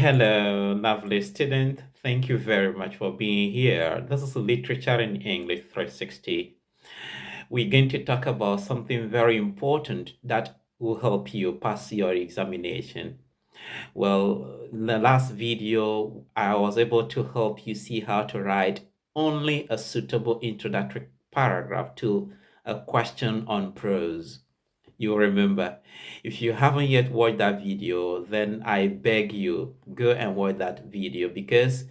Hello, lovely student. Thank you very much for being here. This is Literature in English 360. We're going to talk about something very important that will help you pass your examination. Well, in the last video, I was able to help you see how to write only a suitable introductory paragraph to a question on prose. You'll remember. If you haven't yet watched that video, then I beg you, go and watch that video because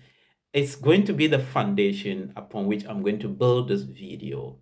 it's going to be the foundation upon which I'm going to build this video.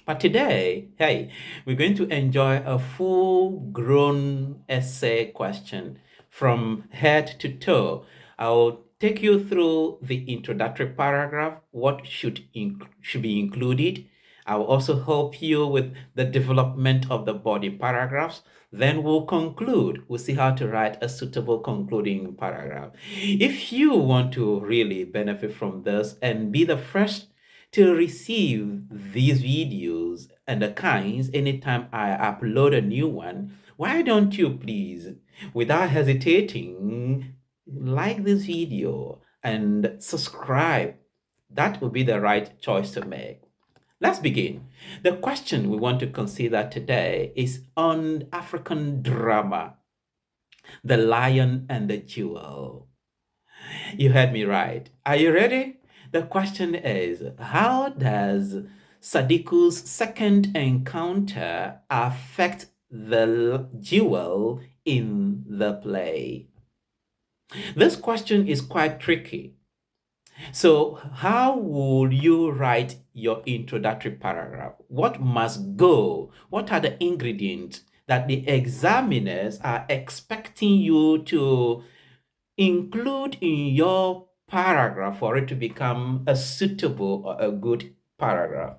But today, hey, we're going to enjoy a full-grown essay question from head to toe. I'll take you through the introductory paragraph, what should be included. I'll also help you with the development of the body paragraphs. Then we'll conclude. We'll see how to write a suitable concluding paragraph. If you want to really benefit from this and be the first to receive these videos and the kinds anytime I upload a new one, why don't you please, without hesitating, like this video and subscribe? That would be the right choice to make. Let's begin. The question we want to consider today is on African drama, The Lion and the Jewel. You heard me right. Are you ready? The question is, how does Sadiku's second encounter affect the jewel in the play? This question is quite tricky. So how would you write your introductory paragraph? What must go? What are the ingredients that the examiners are expecting you to include in your paragraph for it to become a suitable or a good paragraph?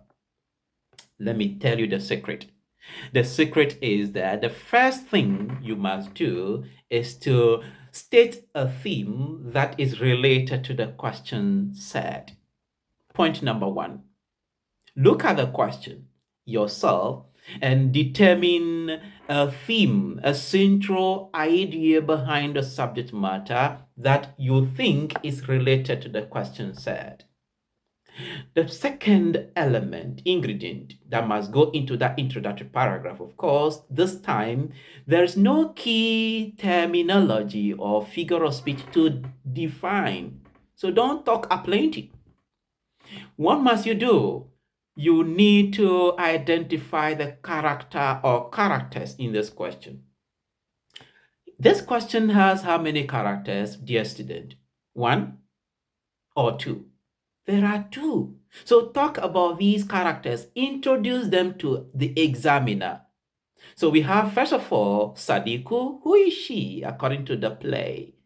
Let me tell you the secret. The secret is that the first thing you must do is to state a theme that is related to the question said. Point number one, look at the question yourself and determine a theme, a central idea behind the subject matter that you think is related to the question said. The second element, ingredient that must go into that introductory paragraph, of course, this time, there's no key terminology or figure of speech to define. So don't talk aplenty. What must you do? You need to identify the character or characters in this question. This question has how many characters, dear student? One or two? There are two. So talk about these characters, introduce them to the examiner. So we have, first of all, Sadiku. Who is she according to the play?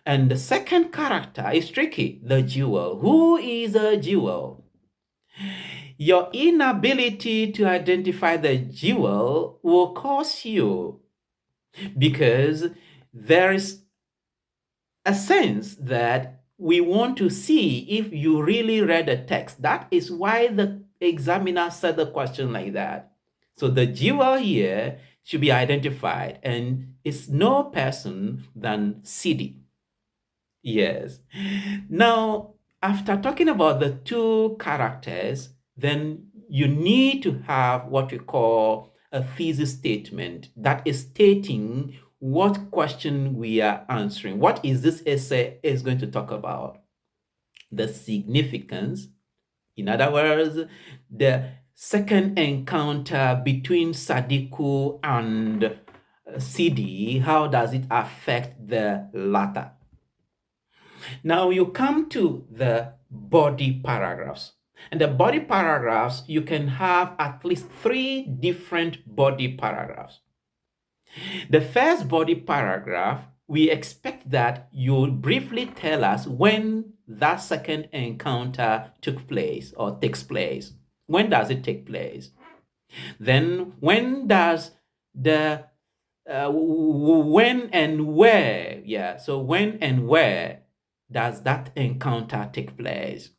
And the second character is tricky, the jewel. Who is a jewel? Your inability to identify the jewel will cause you, because there is a sense that we want to see if you really read the text. That is why the examiner said the question like that. So the jewel here should be identified, and it's no person than Sidi. Yes. Now, after talking about the two characters, then you need to have what we call a thesis statement that is stating what question we are answering. What is this essay is going to talk about? The significance, in other words, the second encounter between Sadiku and Sidi, how does it affect the latter? Now you come to the body paragraphs. And the body paragraphs, you can have at least 3 different body paragraphs. The first body paragraph, we expect that you'll briefly tell us when that second encounter took place or takes place. When does it take place? Then when does the when and where, so when and where does that encounter take place?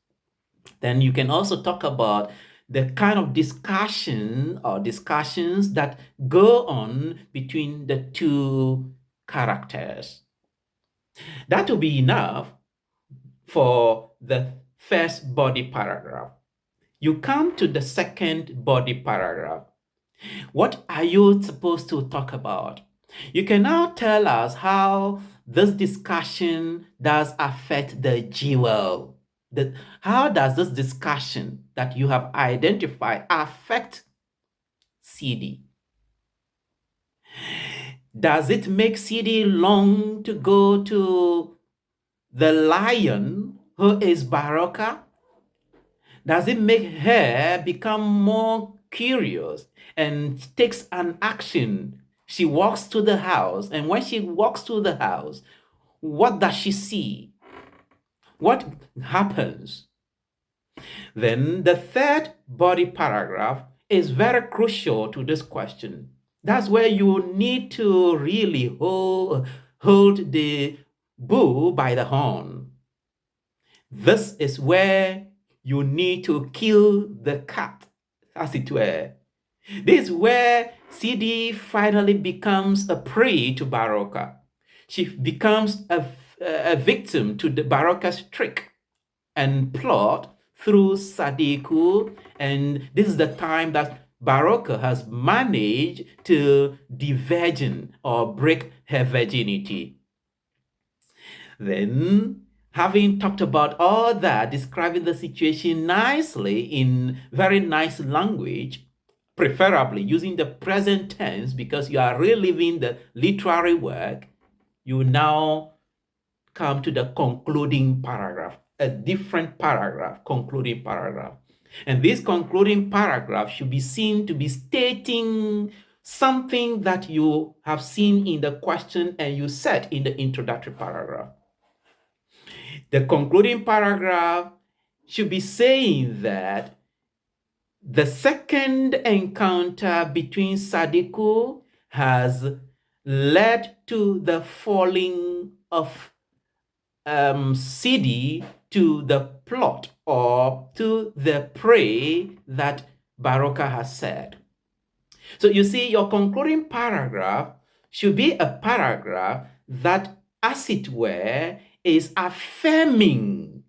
Then you can also talk about the kind of discussion or discussions that go on between the two characters. That will be enough for the first body paragraph. You come to the second body paragraph. What are you supposed to talk about? You can now tell us how this discussion does affect the jewel. How does this discussion that you have identified affect CD? Does it make CD long to go to the lion who is Baraka? Does it make her become more curious and takes an action? She walks to the house, and when she walks to the house, what does she see? What happens? Then the third body paragraph is very crucial to this question. That's where you need to really hold the bull by the horn. This is where you need to kill the cat, as it were. This is where CD finally becomes a prey to Baraka. She becomes a victim to the Baraka's trick and plot through Sadiku. And this is the time that Baraka has managed to de-virgin or break her virginity. Then, having talked about all that, describing the situation nicely in very nice language, preferably using the present tense because you are reliving the literary work, you now come to the concluding paragraph, a different paragraph, concluding paragraph. And this concluding paragraph should be seen to be stating something that you have seen in the question and you said in the introductory paragraph. The concluding paragraph should be saying that the second encounter between Sadiku has led to the falling of CD to the plot or to the prey that Baraka has said. So you see, your concluding paragraph should be a paragraph that, as it were, is affirming,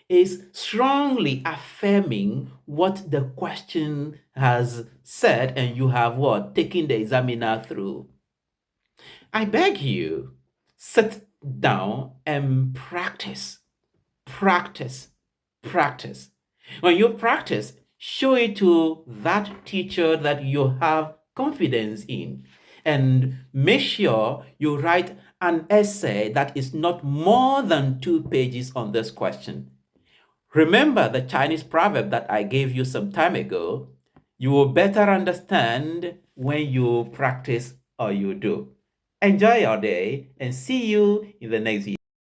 is strongly affirming what the question has said, and you have what? Taken the examiner through. I beg you, sit down and practice. Practice. Practice. When you practice, show it to that teacher that you have confidence in. And make sure you write an essay that is not more than 2 pages on this question. Remember the Chinese proverb that I gave you some time ago. You will better understand when you practice or you do. Enjoy your day and see you in the next video.